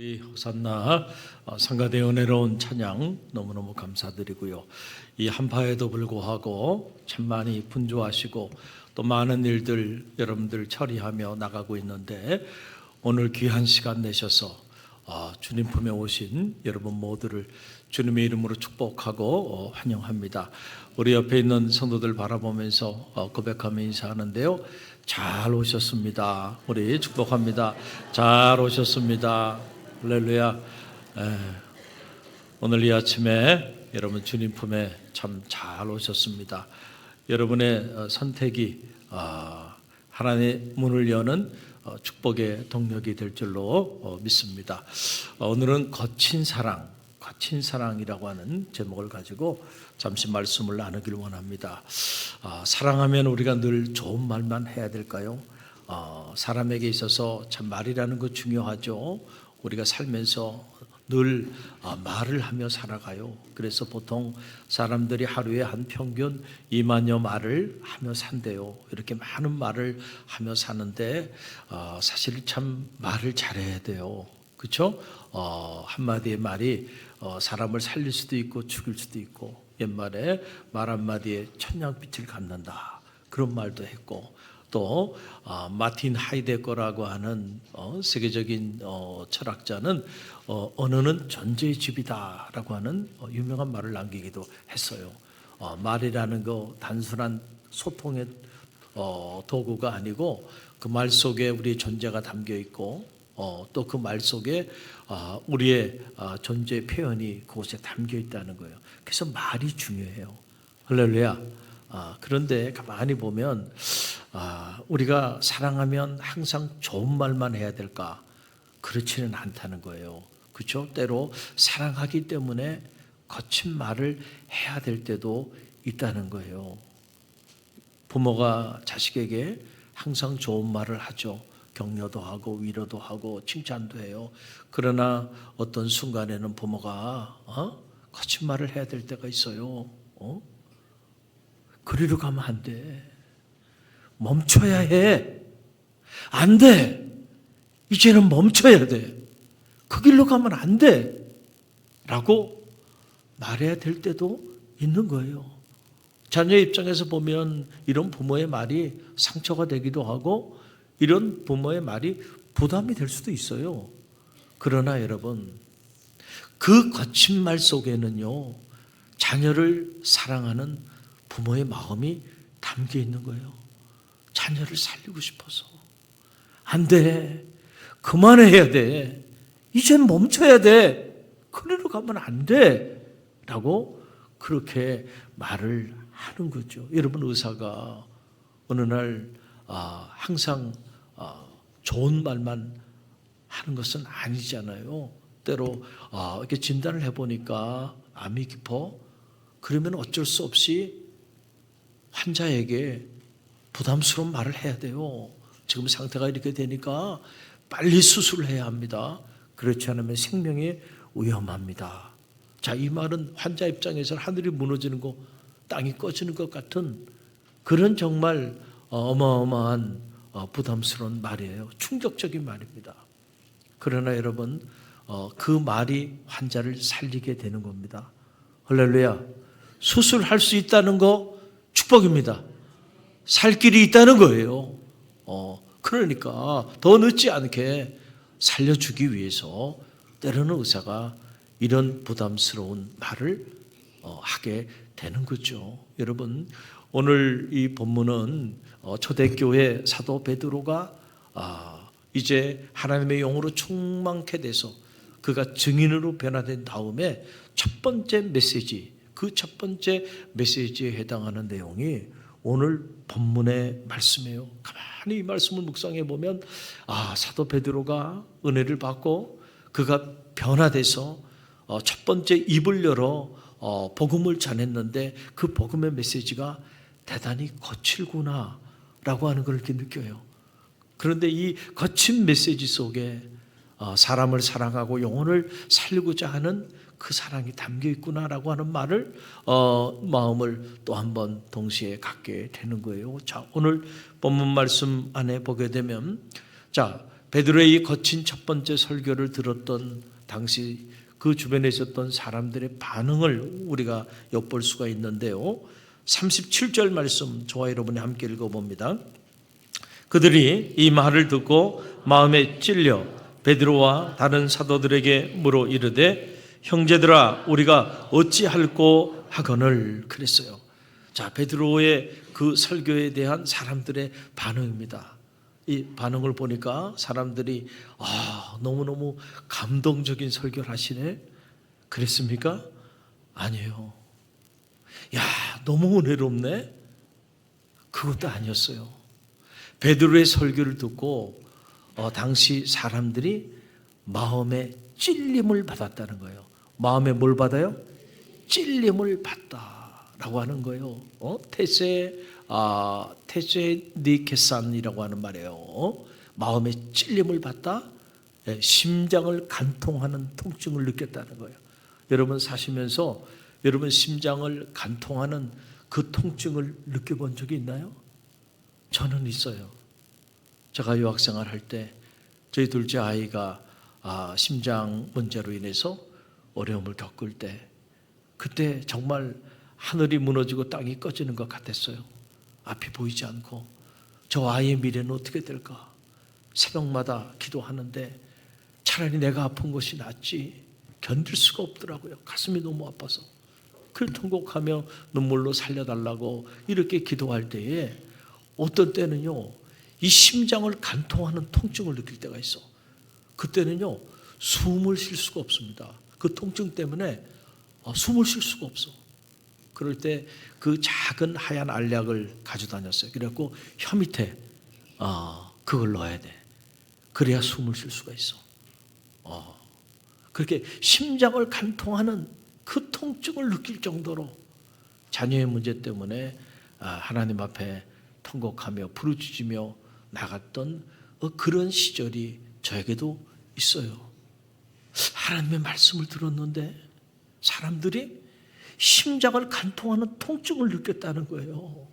우리 호산나 성가대 은혜로운 찬양 너무너무 감사드리고요. 이 한파에도 불구하고 참 많이 분주하시고 또 많은 일들 여러분들 처리하며 나가고 있는데 오늘 귀한 시간 내셔서 주님 품에 오신 여러분 모두를 주님의 이름으로 축복하고 환영합니다. 우리 옆에 있는 성도들 바라보면서 고백하며 인사하는데요. 잘 오셨습니다. 우리 축복합니다. 잘 오셨습니다. 할렐루야. 오늘 이 아침에 여러분 주님 품에 참 잘 오셨습니다. 여러분의 선택이 하나님의 문을 여는 축복의 동력이 될 줄로 믿습니다. 오늘은 거친 사랑이라고 하는 제목을 가지고 잠시 말씀을 나누기를 원합니다. 사랑하면 우리가 늘 좋은 말만 해야 될까요? 사람에게 있어서 참 말이라는 거 중요하죠. 우리가 살면서 늘 말을 하며 살아가요. 그래서 보통 사람들이 하루에 한 평균 2만여 말을 하며 산대요. 이렇게 많은 말을 하며 사는데 사실 참 말을 잘해야 돼요. 그렇죠? 한마디의 말이 사람을 살릴 수도 있고 죽일 수도 있고, 옛말에 말 한마디에 천냥빛을 갚는다 그런 말도 했고, 또 마틴 하이데거라고 하는 세계적인 철학자는 언어는 존재의 집이다라고 하는 유명한 말을 남기기도 했어요. 말이라는 거 단순한 소통의 도구가 아니고 그 말 속에 우리의 존재가 담겨 있고 또 그 말 속에 우리의 존재의 표현이 그곳에 담겨 있다는 거예요. 그래서 말이 중요해요. 할렐루야. 그런데 가만히 보면 우리가 사랑하면 항상 좋은 말만 해야 될까? 그렇지는 않다는 거예요. 그렇죠? 때로 사랑하기 때문에 거친 말을 해야 될 때도 있다는 거예요. 부모가 자식에게 항상 좋은 말을 하죠. 격려도 하고 위로도 하고 칭찬도 해요. 그러나 어떤 순간에는 부모가 거친 말을 해야 될 때가 있어요. 그리로 가면 안 돼. 멈춰야 해. 안 돼. 이제는 멈춰야 돼. 그 길로 가면 안 돼. 라고 말해야 될 때도 있는 거예요. 자녀 입장에서 보면 이런 부모의 말이 상처가 되기도 하고 이런 부모의 말이 부담이 될 수도 있어요. 그러나 여러분, 그 거친 말 속에는요, 자녀를 사랑하는 부모의 마음이 담겨 있는 거예요. 자녀를 살리고 싶어서. 안 돼. 그만해야 돼. 이젠 멈춰야 돼. 그리로 가면 안 돼. 라고 그렇게 말을 하는 거죠. 여러분, 의사가 어느 날 항상 좋은 말만 하는 것은 아니잖아요. 때로 이렇게 진단을 해보니까 암이 깊어. 그러면 어쩔 수 없이 환자에게 부담스러운 말을 해야 돼요. 지금 상태가 이렇게 되니까 빨리 수술을 해야 합니다. 그렇지 않으면 생명이 위험합니다. 자, 이 말은 환자 입장에서는 하늘이 무너지는 거, 땅이 꺼지는 것 같은 그런 정말 어마어마한 부담스러운 말이에요. 충격적인 말입니다. 그러나 여러분, 그 말이 환자를 살리게 되는 겁니다. 할렐루야. 수술할 수 있다는 거 축복입니다. 살 길이 있다는 거예요. 그러니까 더 늦지 않게 살려주기 위해서 때로는 의사가 이런 부담스러운 말을 하게 되는 거죠. 여러분, 오늘 이 본문은 초대교회 사도 베드로가 이제 하나님의 영으로 충만케 돼서 그가 증인으로 변화된 다음에 첫 번째 메시지, 그 첫 번째 메시지에 해당하는 내용이 오늘 본문의 말씀이에요. 가만히 이 말씀을 묵상해 보면 사도 베드로가 은혜를 받고 그가 변화돼서 첫 번째 입을 열어 복음을 전했는데 그 복음의 메시지가 대단히 거칠구나 라고 하는 걸 이렇게 느껴요. 그런데 이 거친 메시지 속에 사람을 사랑하고 영혼을 살리고자 하는 그 사랑이 담겨 있구나라고 하는 말을 마음을 또 한 번 동시에 갖게 되는 거예요. 자, 오늘 본문 말씀 안에 보게 되면, 자, 베드로의 이 거친 첫 번째 설교를 들었던 당시 그 주변에 있었던 사람들의 반응을 우리가 엿볼 수가 있는데요. 37절 말씀 저와 여러분이 함께 읽어봅니다. 그들이 이 말을 듣고 마음에 찔려 베드로와 다른 사도들에게 물어 이르되 형제들아 우리가 어찌할꼬 하거늘 그랬어요. 자, 베드로의 그 설교에 대한 사람들의 반응입니다. 이 반응을 보니까 사람들이 너무너무 감동적인 설교를 하시네. 그랬습니까? 아니에요. 야, 너무 은혜롭네. 그것도 아니었어요. 베드로의 설교를 듣고 당시 사람들이 마음에 찔림을 받았다는 거예요. 마음에 뭘 받아요? 찔림을 받다라고 하는 거예요. 테세니케산이라고 하는 말이에요. 마음에 찔림을 받다, 심장을 간통하는 통증을 느꼈다는 거예요. 여러분 사시면서 여러분 심장을 간통하는 그 통증을 느껴본 적이 있나요? 저는 있어요. 제가 유학생활 할 때 저희 둘째 아이가 심장 문제로 인해서 어려움을 겪을 때 그때 정말 하늘이 무너지고 땅이 꺼지는 것 같았어요. 앞이 보이지 않고 저 아이의 미래는 어떻게 될까? 새벽마다 기도하는데 차라리 내가 아픈 것이 낫지 견딜 수가 없더라고요. 가슴이 너무 아파서. 그를 통곡하며 눈물로 살려달라고 이렇게 기도할 때에 어떤 때는요 이 심장을 간통하는 통증을 느낄 때가 있어. 그때는요 숨을 쉴 수가 없습니다. 그 통증 때문에 숨을 쉴 수가 없어. 그럴 때 그 작은 하얀 알약을 가지고 다녔어요. 그래갖고 혀 밑에 그걸 넣어야 돼. 그래야 숨을 쉴 수가 있어. 그렇게 심장을 간통하는 그 통증을 느낄 정도로 자녀의 문제 때문에 하나님 앞에 통곡하며 부르짖으며 나갔던 그런 시절이 저에게도 있어요. 하나님의 말씀을 들었는데 사람들이 심장을 간통하는 통증을 느꼈다는 거예요.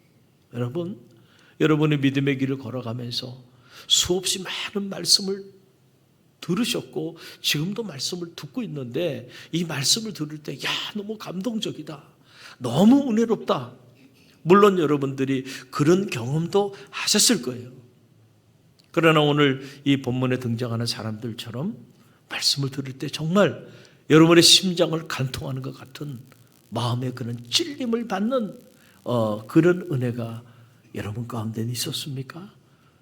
여러분, 여러분의 믿음의 길을 걸어가면서 수없이 많은 말씀을 들으셨고 지금도 말씀을 듣고 있는데 이 말씀을 들을 때 너무 감동적이다. 너무 은혜롭다. 물론 여러분들이 그런 경험도 하셨을 거예요. 그러나 오늘 이 본문에 등장하는 사람들처럼 말씀을 들을 때 정말 여러분의 심장을 간통하는 것 같은 마음의 그런 찔림을 받는 그런 은혜가 여러분 가운데는 있었습니까?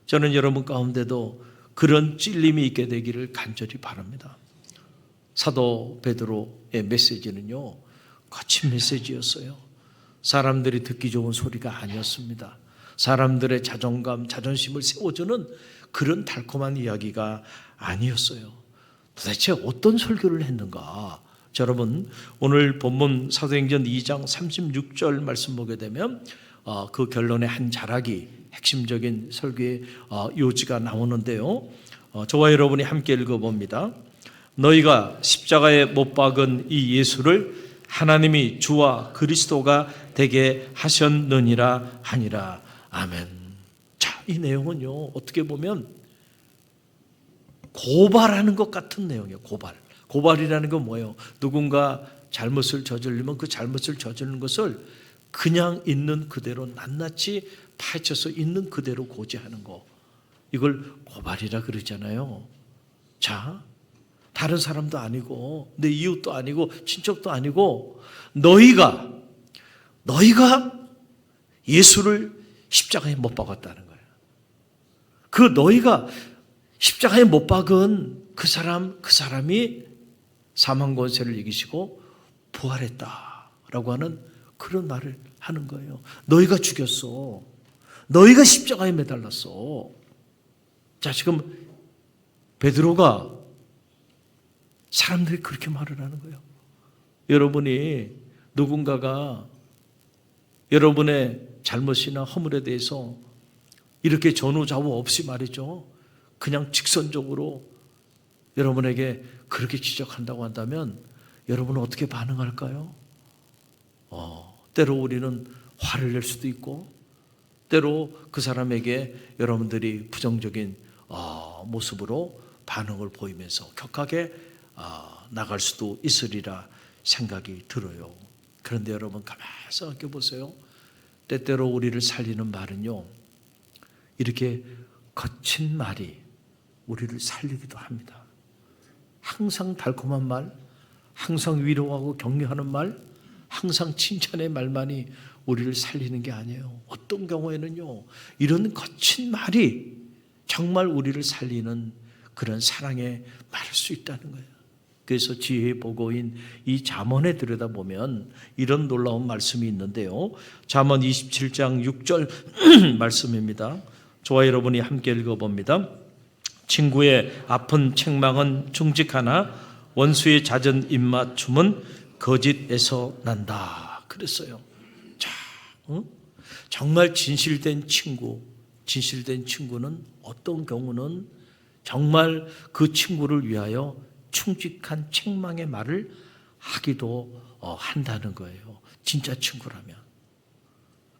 저는 여러분 가운데도 그런 찔림이 있게 되기를 간절히 바랍니다. 사도 베드로의 메시지는요 거친 메시지였어요. 사람들이 듣기 좋은 소리가 아니었습니다. 사람들의 자존감, 자존심을 세워주는 그런 달콤한 이야기가 아니었어요. 도대체 어떤 설교를 했는가? 자, 여러분 오늘 본문 사도행전 2장 36절 말씀 보게 되면 그 결론의 한 자락이 핵심적인 설교의 요지가 나오는데요. 저와 여러분이 함께 읽어봅니다. 너희가 십자가에 못 박은 이 예수를 하나님이 주와 그리스도가 되게 하셨느니라 하니라. 아멘. 자, 이 내용은요 어떻게 보면 고발하는 것 같은 내용이에요. 고발이라는 건 뭐예요? 누군가 잘못을 저지르면 그 잘못을 저지르는 것을 그냥 있는 그대로 낱낱이 파헤쳐서 있는 그대로 고지하는 거, 이걸 고발이라 그러잖아요. 자, 다른 사람도 아니고 내 이웃도 아니고 친척도 아니고 너희가 예수를 십자가에 못 박았다는 거예요. 그 너희가 십자가에 못 박은 그 사람이 사망 권세를 이기시고 부활했다라고 하는 그런 말을 하는 거예요. 너희가 죽였어. 너희가 십자가에 매달렸어. 자, 지금 베드로가 사람들이 그렇게 말을 하는 거예요. 여러분이 누군가가 여러분의 잘못이나 허물에 대해서 이렇게 전후좌우 없이 말이죠, 그냥 직선적으로 여러분에게 그렇게 지적한다고 한다면 여러분은 어떻게 반응할까요? 때로 우리는 화를 낼 수도 있고 때로 그 사람에게 여러분들이 부정적인 모습으로 반응을 보이면서 격하게 나갈 수도 있으리라 생각이 들어요. 그런데 여러분 가만히 생각해 보세요. 때때로 우리를 살리는 말은요, 이렇게 거친 말이 우리를 살리기도 합니다. 항상 달콤한 말, 항상 위로하고 격려하는 말, 항상 칭찬의 말만이 우리를 살리는 게 아니에요. 어떤 경우에는요, 이런 거친 말이 정말 우리를 살리는 그런 사랑의 말일 수 있다는 거예요. 그래서 지혜의 보고인 이 잠언에 들여다보면 이런 놀라운 말씀이 있는데요. 잠언 27장 6절 말씀입니다. 저와 여러분이 함께 읽어봅니다. 친구의 아픈 책망은 충직하나 원수의 잦은 입맞춤은 거짓에서 난다. 그랬어요. 자, 정말 진실된 친구는 어떤 경우는 정말 그 친구를 위하여 충직한 책망의 말을 하기도 한다는 거예요. 진짜 친구라면.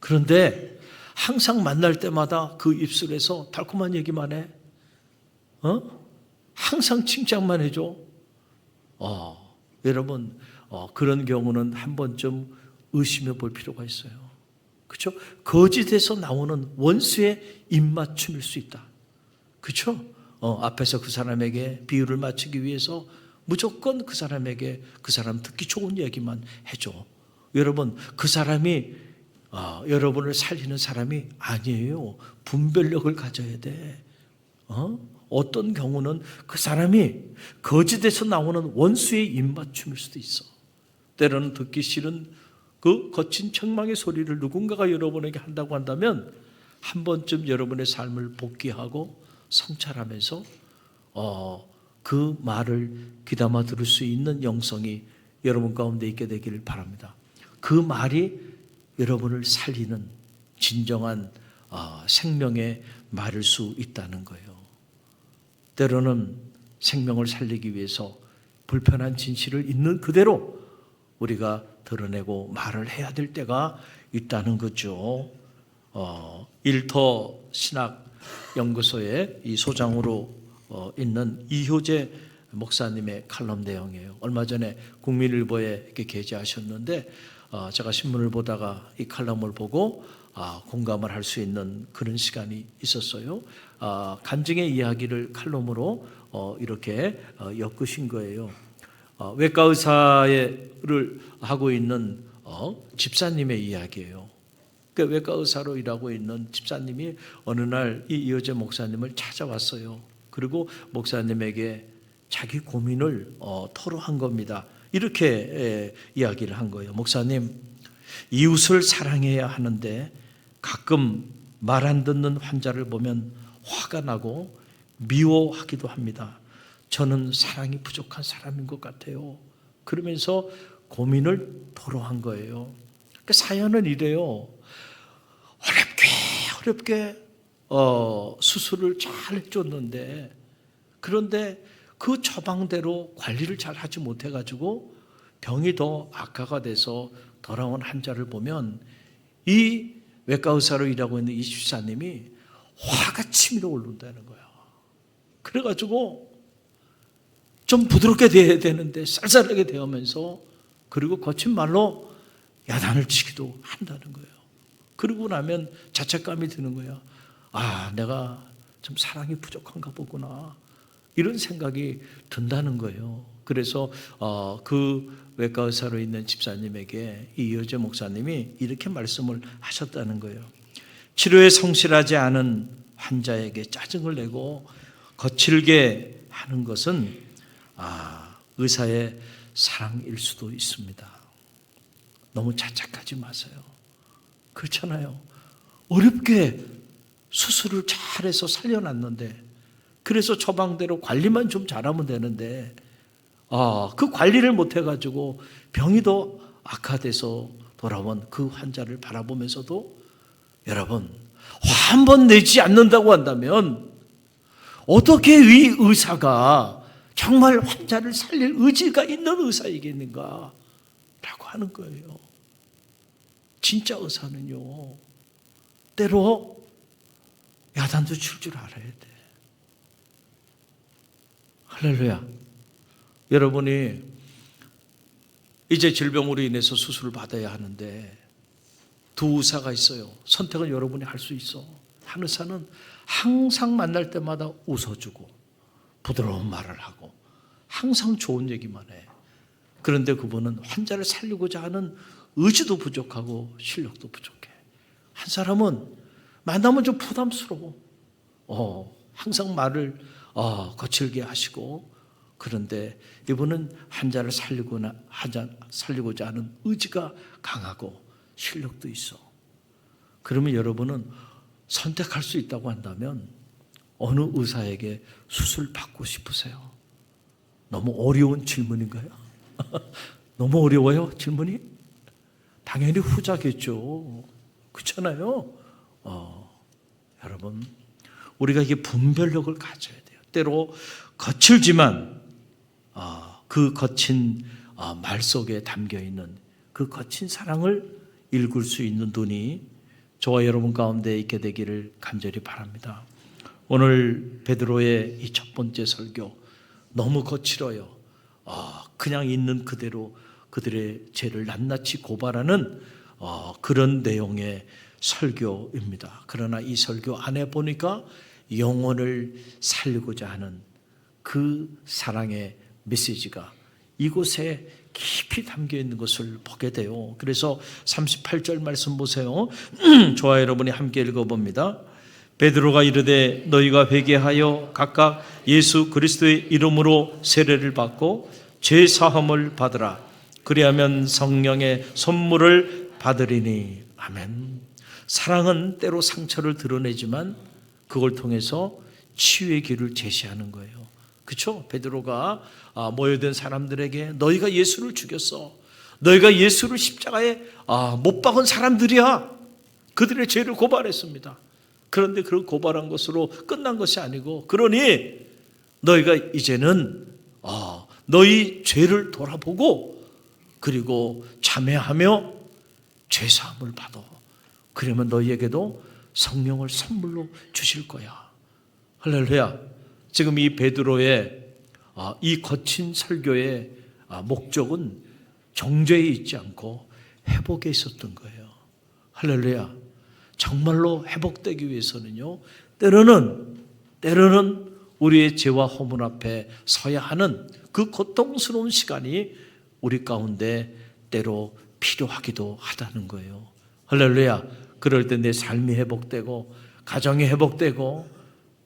그런데 항상 만날 때마다 그 입술에서 달콤한 얘기만 해. 항상 칭찬만 해줘. 여러분, 그런 경우는 한 번쯤 의심해 볼 필요가 있어요. 그렇죠? 거짓에서 나오는 원수의 입맞춤일 수 있다. 그렇죠? 앞에서 그 사람에게 비유를 맞추기 위해서 무조건 그 사람에게 그 사람 듣기 좋은 얘기만 해줘. 여러분, 그 사람이 여러분을 살리는 사람이 아니에요. 분별력을 가져야 돼. 어떤 경우는 그 사람이 거짓에서 나오는 원수의 입맞춤일 수도 있어. 때로는 듣기 싫은 그 거친 책망의 소리를 누군가가 여러분에게 한다고 한다면 한 번쯤 여러분의 삶을 복귀하고 성찰하면서 그 말을 귀담아 들을 수 있는 영성이 여러분 가운데 있게 되기를 바랍니다. 그 말이 여러분을 살리는 진정한 생명의 말일 수 있다는 거예요. 때로는 생명을 살리기 위해서 불편한 진실을 있는 그대로 우리가 드러내고 말을 해야 될 때가 있다는 거죠. 일터 신학연구소의 이 소장으로 있는 이효재 목사님의 칼럼 내용이에요. 얼마 전에 국민일보에 이렇게 게재하셨는데 제가 신문을 보다가 이 칼럼을 보고 공감을 할 수 있는 그런 시간이 있었어요. 간증의 이야기를 칼럼으로 이렇게 엮으신 거예요. 외과 의사를 하고 있는 집사님의 이야기예요. 그 외과 의사로 일하고 있는 집사님이 어느 날 이 이효재 목사님을 찾아왔어요. 그리고 목사님에게 자기 고민을 토로한 겁니다. 이렇게 이야기를 한 거예요. 목사님, 이웃을 사랑해야 하는데 가끔 말 안 듣는 환자를 보면 화가 나고 미워하기도 합니다. 저는 사랑이 부족한 사람인 것 같아요. 그러면서 고민을 토로한 거예요. 그 사연은 이래요. 어렵게 수술을 잘 해줬는데 그런데 그 처방대로 관리를 잘 하지 못해가지고 병이 더 악화가 돼서 돌아온 환자를 보면 이 외과 의사로 일하고 있는 이 집사님이 화가 치밀어 오른다는 거야. 그래가지고 좀 부드럽게 돼야 되는데 쌀쌀하게 되면서 그리고 거친 말로 야단을 치기도 한다는 거예요. 그러고 나면 자책감이 드는 거야. 내가 좀 사랑이 부족한가 보구나. 이런 생각이 든다는 거예요. 그래서 그 외과 의사로 있는 집사님에게 이 이효재 목사님이 이렇게 말씀을 하셨다는 거예요. 치료에 성실하지 않은 환자에게 짜증을 내고 거칠게 하는 것은 의사의 사랑일 수도 있습니다. 너무 자책하지 마세요. 그렇잖아요. 어렵게 수술을 잘해서 살려놨는데 그래서 처방대로 관리만 좀 잘하면 되는데 그 관리를 못해가지고 병이 더 악화돼서 돌아온 그 환자를 바라보면서도 여러분 화 한 번 내지 않는다고 한다면 어떻게 이 의사가 정말 환자를 살릴 의지가 있는 의사이겠는가 라고 하는 거예요. 진짜 의사는요 때로 야단도 칠 줄 알아야 돼. 할렐루야. 여러분이 이제 질병으로 인해서 수술을 받아야 하는데 두 의사가 있어요. 선택은 여러분이 할 수 있어. 한 의사는 항상 만날 때마다 웃어주고 부드러운 말을 하고 항상 좋은 얘기만 해. 그런데 그분은 환자를 살리고자 하는 의지도 부족하고 실력도 부족해. 한 사람은 만나면 좀 부담스러워. 항상 말을 거칠게 하시고, 그런데 이분은 환자를 살리고자 하는 의지가 강하고 실력도 있어. 그러면 여러분은 선택할 수 있다고 한다면 어느 의사에게 수술 받고 싶으세요? 너무 어려운 질문인가요? 너무 어려워요, 질문이? 당연히 후자겠죠. 그렇잖아요. 여러분, 우리가 이게 분별력을 가져야 돼요. 때로 거칠지만 그 거친 말 속에 담겨있는 그 거친 사랑을 읽을 수 있는 눈이 저와 여러분 가운데 있게 되기를 간절히 바랍니다. 오늘 베드로의 이 첫 번째 설교 너무 거칠어요. 그냥 있는 그대로 그들의 죄를 낱낱이 고발하는 그런 내용의 설교입니다. 그러나 이 설교 안에 보니까 영혼을 살리고자 하는 그 사랑의 메시지가 이곳에 깊이 담겨 있는 것을 보게 돼요. 그래서 38절 말씀 보세요. 저와 여러분이 함께 읽어봅니다. 베드로가 이르되 너희가 회개하여 각각 예수 그리스도의 이름으로 세례를 받고 죄 사함을 받으라. 그리하면 성령의 선물을 받으리니. 아멘. 사랑은 때로 상처를 드러내지만 그걸 통해서 치유의 길을 제시하는 거예요. 그렇죠? 베드로가 모여든 사람들에게 너희가 예수를 죽였어. 너희가 예수를 십자가에 못 박은 사람들이야. 그들의 죄를 고발했습니다. 그런데 그런 고발한 것으로 끝난 것이 아니고, 그러니 너희가 이제는 너희 죄를 돌아보고 그리고 참회하며 죄사함을 받아. 그러면 너희에게도 성령을 선물로 주실 거야. 할렐루야. 지금 이 베드로의 이 거친 설교의 목적은 정죄에 있지 않고 회복에 있었던 거예요. 할렐루야. 정말로 회복되기 위해서는요, 때로는 우리의 죄와 허물 앞에 서야 하는 그 고통스러운 시간이 우리 가운데 때로 필요하기도 하다는 거예요. 할렐루야. 그럴 때 내 삶이 회복되고 가정이 회복되고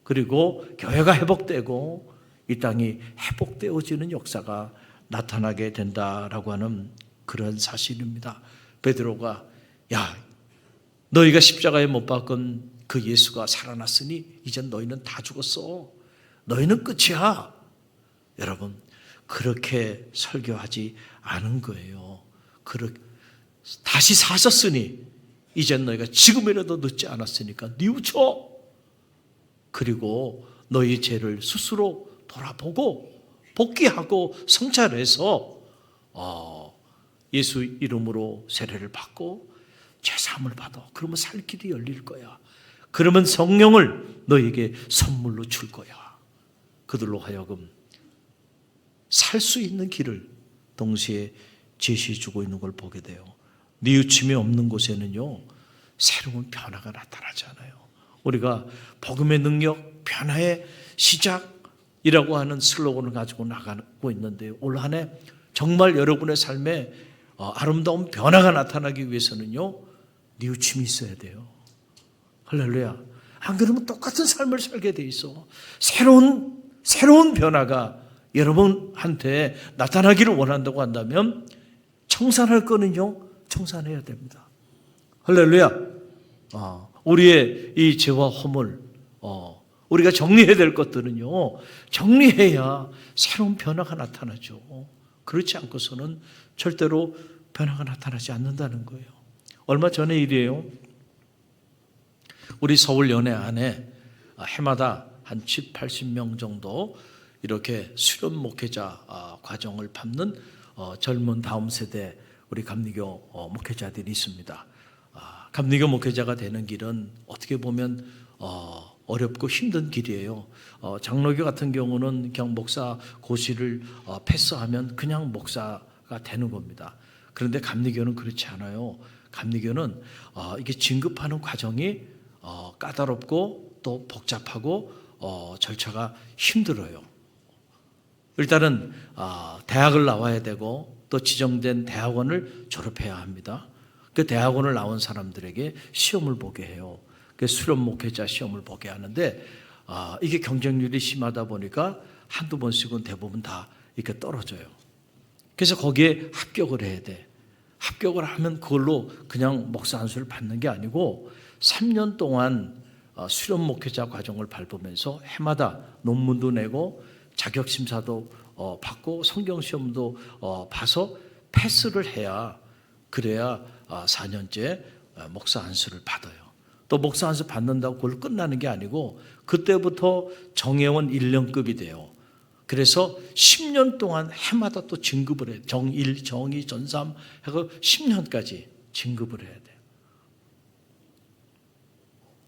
그리고 교회가 회복되고 이 땅이 회복되어지는 역사가 나타나게 된다라고 하는 그런 사실입니다. 베드로가 너희가 십자가에 못 박은 그 예수가 살아났으니 이젠 너희는 다 죽었어. 너희는 끝이야. 여러분, 그렇게 설교하지 않은 거예요. 다시 사셨으니 이젠 너희가 지금이라도 늦지 않았으니까 뉘우쳐. 그리고 너희 죄를 스스로 돌아보고 복귀하고 성찰해서 예수 이름으로 세례를 받고 죄사함을 받아. 그러면 살 길이 열릴 거야. 그러면 성령을 너에게 선물로 줄 거야. 그들로 하여금 살 수 있는 길을 동시에 제시해 주고 있는 걸 보게 돼요. 뉘우침이 없는 곳에는요, 새로운 변화가 나타나잖아요. 우리가 복음의 능력, 변화의 시작이라고 하는 슬로건을 가지고 나가고 있는데요. 올 한 해 정말 여러분의 삶에 아름다운 변화가 나타나기 위해서는요, 뉘우침이 있어야 돼요. 할렐루야. 안 그러면 똑같은 삶을 살게 돼 있어. 새로운 변화가 여러분한테 나타나기를 원한다고 한다면 청산할 거는요, 청산해야 됩니다. 할렐루야. 우리의 이 죄와 허물, 우리가 정리해야 될 것들은요, 정리해야 새로운 변화가 나타나죠. 그렇지 않고서는 절대로 변화가 나타나지 않는다는 거예요. 얼마 전의 일이에요. 우리 서울 연회 안에 해마다 한 70, 80명 정도 이렇게 수련 목회자 과정을 밟는 젊은 다음 세대 우리 감리교 목회자들이 있습니다. 감리교 목회자가 되는 길은 어떻게 보면 어렵고 힘든 길이에요. 장로교 같은 경우는 그냥 목사 고시를 패스하면 그냥 목사가 되는 겁니다. 그런데 감리교는 그렇지 않아요. 감리교는 이게 진급하는 과정이 까다롭고 또 복잡하고 절차가 힘들어요. 일단은 대학을 나와야 되고 또 지정된 대학원을 졸업해야 합니다. 그 대학원을 나온 사람들에게 시험을 보게 해요. 그 수련 목회자 시험을 보게 하는데 이게 경쟁률이 심하다 보니까 한두 번씩은 대부분 다 이렇게 떨어져요. 그래서 거기에 합격을 해야 돼. 합격을 하면 그걸로 그냥 목사 안수를 받는 게 아니고 3년 동안 수련 목회자 과정을 밟으면서 해마다 논문도 내고 자격심사도 받고 성경시험도 봐서 패스를 해야 그래야 4년째 목사 안수를 받아요. 또 목사 안수 받는다고 그걸 끝나는 게 아니고 그때부터 정회원 1년급이 돼요. 그래서 10년 동안 해마다 또 진급을 해요. 정1, 정2, 전3 해서 10년까지 진급을 해야 돼요.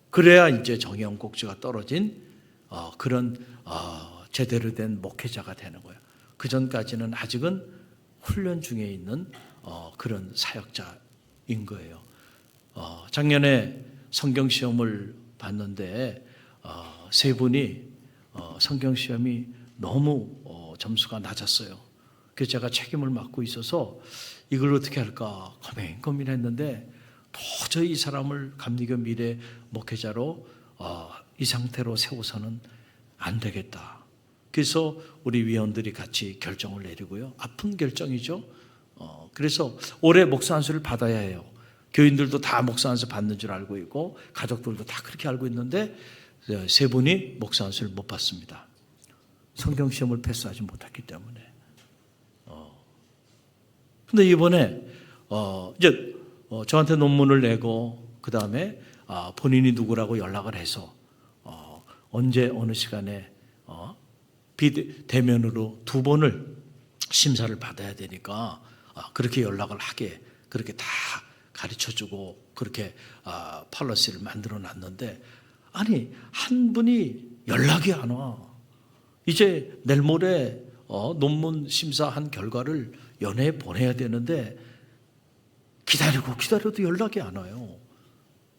그래야 이제 정회원 꼭지가 떨어진 그런 제대로 된 목회자가 되는 거예요. 그 전까지는 아직은 훈련 중에 있는 그런 사역자인 거예요. 작년에 성경시험을 봤는데 세 분이 성경시험이 너무 점수가 낮았어요. 그래서 제가 책임을 맡고 있어서 이걸 어떻게 할까 고민했는데 도저히 이 사람을 감리교 미래 목회자로 이 상태로 세워서는 안 되겠다. 그래서 우리 위원들이 같이 결정을 내리고요. 아픈 결정이죠. 그래서 올해 목사 안수를 받아야 해요. 교인들도 다 목사 안수 받는 줄 알고 있고 가족들도 다 그렇게 알고 있는데 세 분이 목사 안수를 못 받습니다. 성경 시험을 패스하지 못했기 때문에. 근데 이번에 이제 저한테 논문을 내고 그 다음에 본인이 누구라고 연락을 해서 언제 어느 시간에 비대면으로 2번을 심사를 받아야 되니까 그렇게 연락을 하게 그렇게 다 가르쳐주고 그렇게 폴리시를 만들어 놨는데 아니 한 분이 연락이 안 와. 이제 내일 모레 논문 심사한 결과를 연회에 보내야 되는데 기다려도 연락이 안 와요.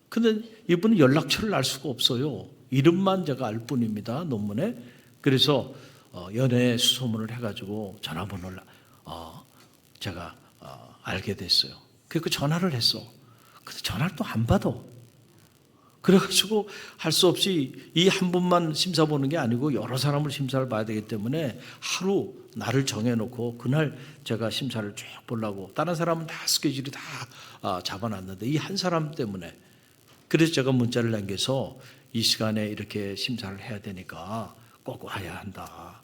근데 이분은 연락처를 알 수가 없어요. 이름만 제가 알 뿐입니다. 논문에. 그래서 연회에 수소문을 해가지고 전화번호를 제가 알게 됐어요. 그래서 전화를 했어. 근데 전화를 또 안 받아. 그래가지고 할 수 없이 이 한 분만 심사 보는 게 아니고 여러 사람을 심사를 봐야 되기 때문에 하루 날을 정해놓고 그날 제가 심사를 쭉 보려고 다른 사람은 다 스케줄이 다 잡아놨는데 이 한 사람 때문에 그래서 제가 문자를 남겨서 이 시간에 이렇게 심사를 해야 되니까 꼭 와야 한다.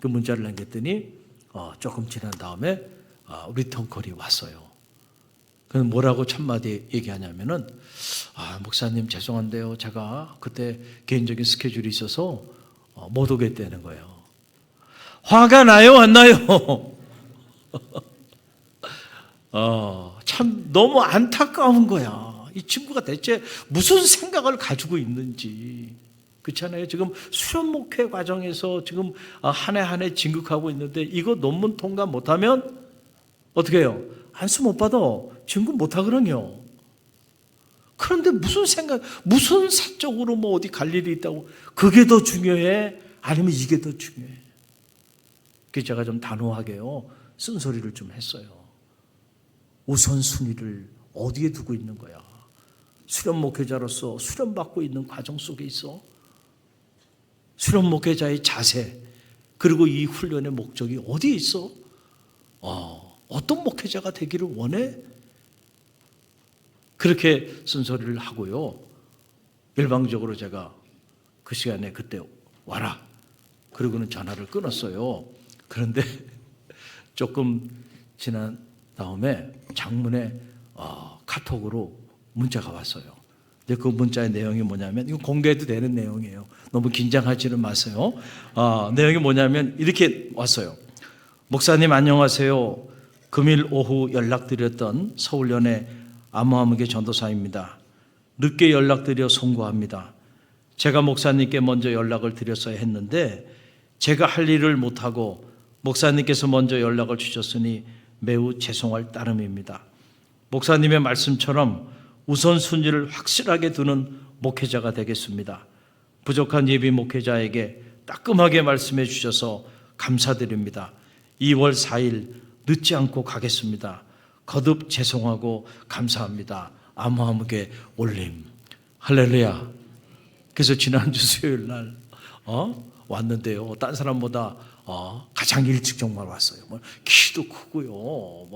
그 문자를 남겼더니 조금 지난 다음에 리턴콜이 왔어요. 그럼 뭐라고 첫마디 얘기하냐면은 목사님 죄송한데요. 제가 그때 개인적인 스케줄이 있어서 못 오겠다는 거예요. 화가 나요? 안 나요? 참 너무 안타까운 거야. 이 친구가 대체 무슨 생각을 가지고 있는지. 그렇잖아요. 지금 수련 목회 과정에서 지금 한 해 한 해 진급하고 있는데 이거 논문 통과 못하면 어떻게 해요? 안수 못 받아. 진급 못하거든요. 그런데 무슨 생각, 무슨 사적으로 뭐 어디 갈 일이 있다고 그게 더 중요해? 아니면 이게 더 중요해? 그래서 제가 좀 단호하게요. 쓴소리를 좀 했어요. 우선순위를 어디에 두고 있는 거야? 수련 목회자로서 수련받고 있는 과정 속에 있어. 수련 목회자의 자세 그리고 이 훈련의 목적이 어디에 있어? 어떤 목회자가 되기를 원해? 그렇게 쓴소리를 하고요. 일방적으로 제가 그 시간에 그때 와라. 그러고는 전화를 끊었어요. 그런데 조금 지난 다음에 장문에 카톡으로 문자가 왔어요. 근데 그 문자의 내용이 뭐냐면 이거 공개해도 되는 내용이에요. 너무 긴장하지는 마세요. 내용이 뭐냐면 이렇게 왔어요. 목사님 안녕하세요. 금일 오후 연락드렸던 서울연의 아무아무개 전도사입니다. 늦게 연락드려 송구합니다. 제가 목사님께 먼저 연락을 드렸어야 했는데 제가 할 일을 못하고 목사님께서 먼저 연락을 주셨으니 매우 죄송할 따름입니다. 목사님의 말씀처럼 우선순위를 확실하게 두는 목회자가 되겠습니다. 부족한 예비 목회자에게 따끔하게 말씀해 주셔서 감사드립니다. 2월 4일 늦지 않고 가겠습니다. 거듭 죄송하고 감사합니다. 아무하무게 올림. 할렐루야. 그래서 지난주 수요일 날 왔는데요. 딴 사람보다 가장 일찍 정말 왔어요. 키도 크고요.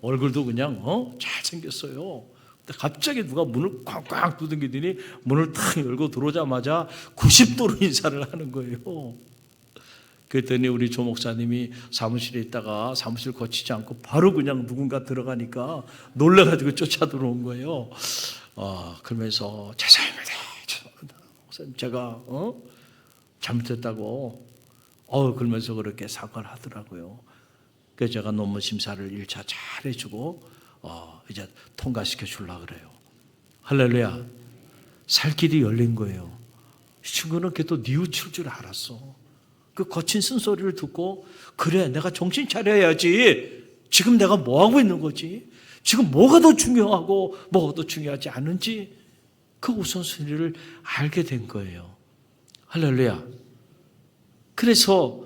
얼굴도 그냥 잘생겼어요. 근데 갑자기 누가 문을 쾅쾅 두들기더니 문을 탁 열고 들어오자마자 90도로 인사를 하는 거예요. 그랬더니 우리 조 목사님이 사무실에 있다가 사무실 거치지 않고 바로 그냥 누군가 들어가니까 놀라가지고 쫓아 들어온 거예요. 그러면서 죄송합니다. 목사님 제가 잘못했다고 그러면서 그렇게 사과를 하더라고요. 그래서 제가 논문 심사를 1차 잘 해주고 이제 통과시켜 주려고 그래요. 할렐루야. 살 길이 열린 거예요. 이 친구는 걔도 뉘우칠 줄 알았어. 그 거친 쓴소리를 듣고 그래 내가 정신 차려야지. 지금 내가 뭐하고 있는 거지? 지금 뭐가 더 중요하고 뭐가 더 중요하지 않은지 그 우선순위를 알게 된 거예요. 할렐루야. 그래서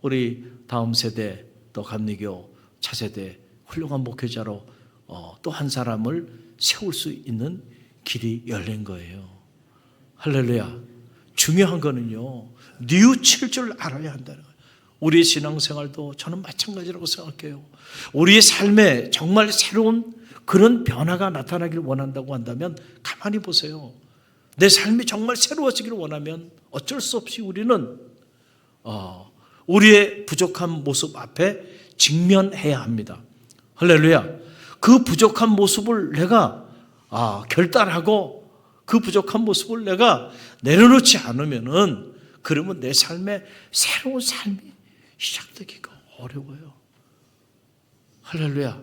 우리 다음 세대 또 감리교 차세대 훌륭한 목회자로 또 한 사람을 세울 수 있는 길이 열린 거예요. 할렐루야. 중요한 거는요, 뉘우칠 줄 알아야 한다는 거예요. 우리의 신앙생활도 저는 마찬가지라고 생각해요. 우리의 삶에 정말 새로운 그런 변화가 나타나기를 원한다고 한다면 가만히 보세요. 내 삶이 정말 새로워지기를 원하면 어쩔 수 없이 우리는 우리의 부족한 모습 앞에 직면해야 합니다. 할렐루야. 그 부족한 모습을 내가 결단하고 그 부족한 모습을 내가 내려놓지 않으면은 그러면 내 삶에 새로운 삶이 시작되기가 어려워요. 할렐루야.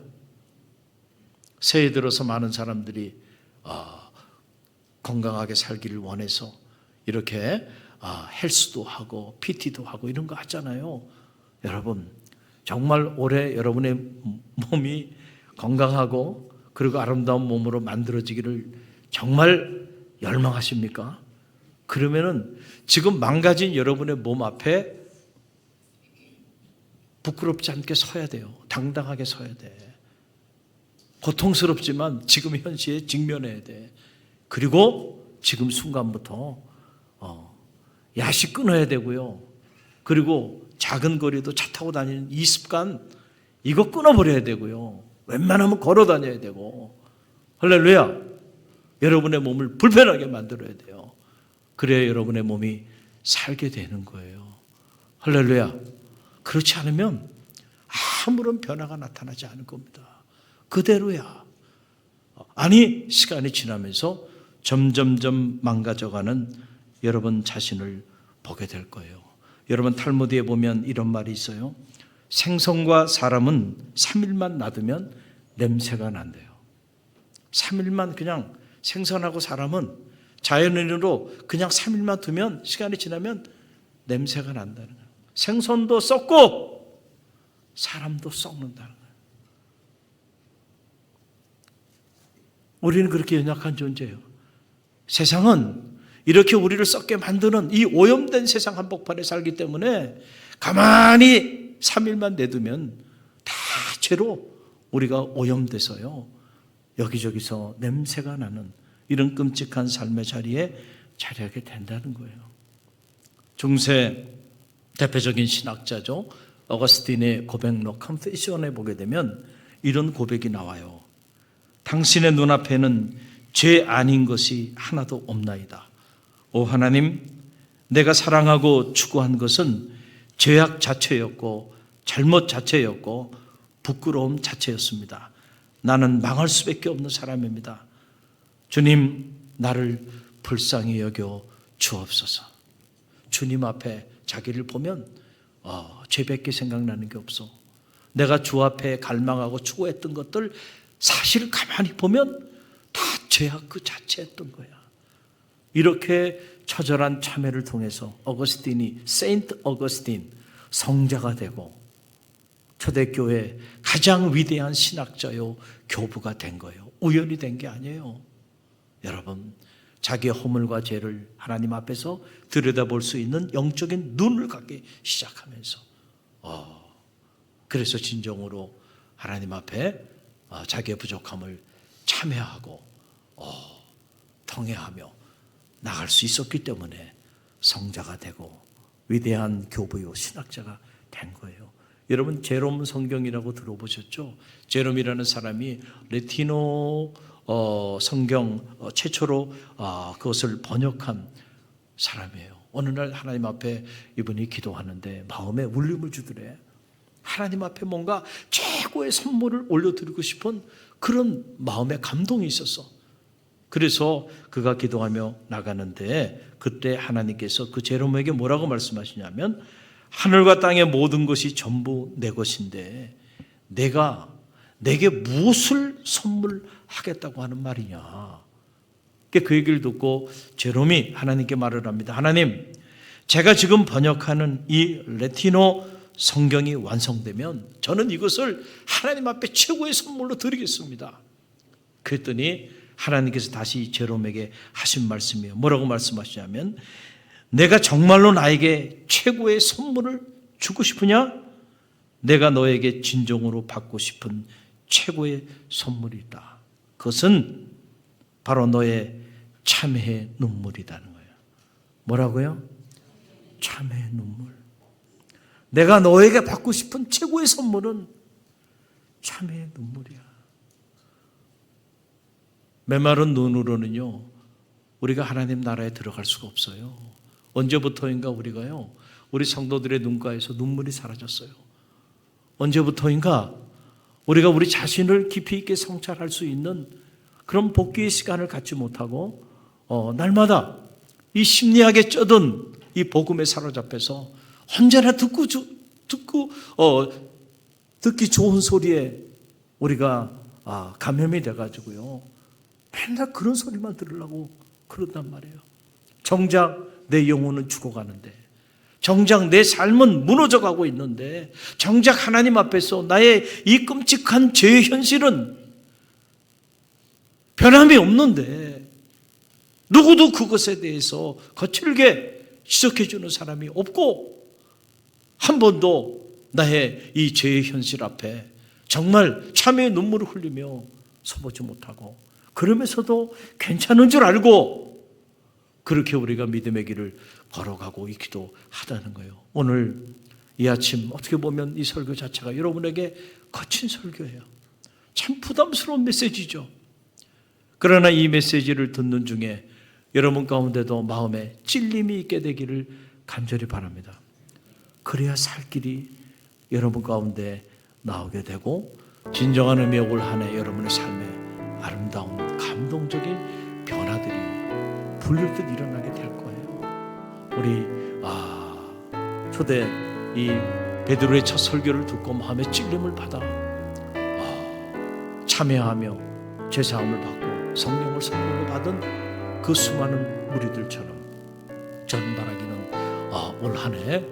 새해 들어서 많은 사람들이 건강하게 살기를 원해서 이렇게 헬스도 하고 PT도 하고 이런 거 하잖아요. 여러분 정말 올해 여러분의 몸이 건강하고 그리고 아름다운 몸으로 만들어지기를 정말 열망하십니까? 그러면은 지금 망가진 여러분의 몸 앞에 부끄럽지 않게 서야 돼요. 당당하게 서야 돼. 고통스럽지만 지금 현실에 직면해야 돼. 그리고 지금 순간부터 야식 끊어야 되고요. 그리고 작은 거리도 차 타고 다니는 이 습관 이거 끊어버려야 되고요. 웬만하면 걸어 다녀야 되고. 할렐루야. 여러분의 몸을 불편하게 만들어야 돼요. 그래야 여러분의 몸이 살게 되는 거예요. 할렐루야. 그렇지 않으면 아무런 변화가 나타나지 않을 겁니다. 그대로야. 아니 시간이 지나면서 점점점 망가져가는 여러분 자신을 보게 될 거예요. 여러분 탈무드에 보면 이런 말이 있어요. 생선과 사람은 3일만 놔두면 냄새가 난대요. 3일만 그냥 생선하고 사람은 자연인으로 그냥 3일만 두면 시간이 지나면 냄새가 난다는 거예요. 생선도 썩고 사람도 썩는다는 거예요. 우리는 그렇게 연약한 존재예요. 세상은 이렇게 우리를 썩게 만드는 이 오염된 세상 한복판에 살기 때문에 가만히 3일만 내두면 다 죄로 우리가 오염돼서요. 여기저기서 냄새가 나는 이런 끔찍한 삶의 자리에 자리하게 된다는 거예요. 중세 대표적인 신학자죠. 어거스틴의 고백록 컨페시온에 보게 되면 이런 고백이 나와요. 당신의 눈앞에는 죄 아닌 것이 하나도 없나이다. 오 하나님, 내가 사랑하고 추구한 것은 죄악 자체였고 잘못 자체였고 부끄러움 자체였습니다. 나는 망할 수밖에 없는 사람입니다. 주님, 나를 불쌍히 여겨 주옵소서. 주님 앞에 자기를 보면 죄밖에 생각나는 게 없어. 내가 주 앞에 갈망하고 추구했던 것들 사실 가만히 보면 다 죄악 그 자체였던 거야. 이렇게 처절한 참회를 통해서 어거스틴이 세인트 어거스틴 성자가 되고 초대교회 가장 위대한 신학자요 교부가 된 거예요. 우연히 된 게 아니에요. 여러분, 자기의 허물과 죄를 하나님 앞에서 들여다볼 수 있는 영적인 눈을 갖기 시작하면서 그래서 진정으로 하나님 앞에 자기의 부족함을 참회하고 통회하며 나갈 수 있었기 때문에 성자가 되고 위대한 교부요 신학자가 된 거예요. 여러분, 제롬 성경이라고 들어보셨죠? 제롬이라는 사람이 레티노 성경 최초로 그것을 번역한 사람이에요. 어느 날 하나님 앞에 이분이 기도하는데 마음에 울림을 주더래. 하나님 앞에 뭔가 최고의 선물을 올려드리고 싶은 그런 마음의 감동이 있었어. 그래서 그가 기도하며 나가는데 그때 하나님께서 그 제롬에게 뭐라고 말씀하시냐면, 하늘과 땅의 모든 것이 전부 내 것인데 내가 내게 무엇을 선물하겠다고 하는 말이냐. 그 얘기를 듣고 제롬이 하나님께 말을 합니다. 하나님, 제가 지금 번역하는 이 레티노 성경이 완성되면 저는 이것을 하나님 앞에 최고의 선물로 드리겠습니다. 그랬더니 하나님께서 다시 제롬에게 하신 말씀이에요. 뭐라고 말씀하시냐면, 내가 정말로 나에게 최고의 선물을 주고 싶으냐? 내가 너에게 진정으로 받고 싶은 최고의 선물이 있다. 그것은 바로 너의 참회의 눈물이라는 거예요. 뭐라고요? 참회의 눈물. 내가 너에게 받고 싶은 최고의 선물은 참회의 눈물이야. 메마른 눈으로는요, 우리가 하나님 나라에 들어갈 수가 없어요. 언제부터인가 우리가요, 우리 성도들의 눈가에서 눈물이 사라졌어요. 언제부터인가 우리가 우리 자신을 깊이 있게 성찰할 수 있는 그런 복귀의 시간을 갖지 못하고 날마다 이 심리학에 쩌든 이 복음에 사로잡혀서 언제나 듣기 좋은 소리에 우리가 감염이 돼가지고요, 맨날 그런 소리만 들으려고 그런단 말이에요. 정작 내 영혼은 죽어가는데, 정작 내 삶은 무너져가고 있는데, 정작 하나님 앞에서 나의 이 끔찍한 죄의 현실은 변함이 없는데 누구도 그것에 대해서 거칠게 지적해 주는 사람이 없고, 한 번도 나의 이 죄의 현실 앞에 정말 참회의 눈물을 흘리며 서보지 못하고, 그러면서도 괜찮은 줄 알고 그렇게 우리가 믿음의 길을 걸어가고 있기도 하다는 거예요. 오늘 이 아침 어떻게 보면 이 설교 자체가 여러분에게 거친 설교예요. 참 부담스러운 메시지죠. 그러나 이 메시지를 듣는 중에 여러분 가운데도 마음에 찔림이 있게 되기를 간절히 바랍니다. 그래야 살 길이 여러분 가운데 나오게 되고, 진정한 의미의 올 한 해 여러분의 삶에 아름다운 감동적인 변화들이 불릴 듯 일어나게 될 거예요. 우리 초대 이 베드로의 첫 설교를 듣고 마음에 찔림을 받아 참회하며 죄사함을 받고 성령을 선물로 받은 그 수많은 무리들처럼 저는 바라기는 올 한 해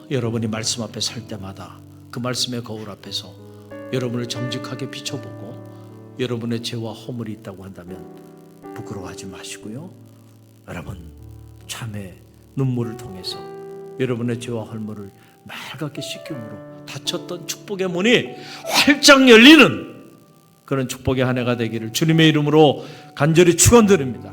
여러분이 말씀 앞에 설 때마다 그 말씀의 거울 앞에서 여러분을 정직하게 비춰보고, 여러분의 죄와 허물이 있다고 한다면 부끄러워하지 마시고요, 여러분 참회 눈물을 통해서 여러분의 죄와 허물을 맑게 씻김으로 닫혔던 축복의 문이 활짝 열리는 그런 축복의 한 해가 되기를 주님의 이름으로 간절히 축원드립니다.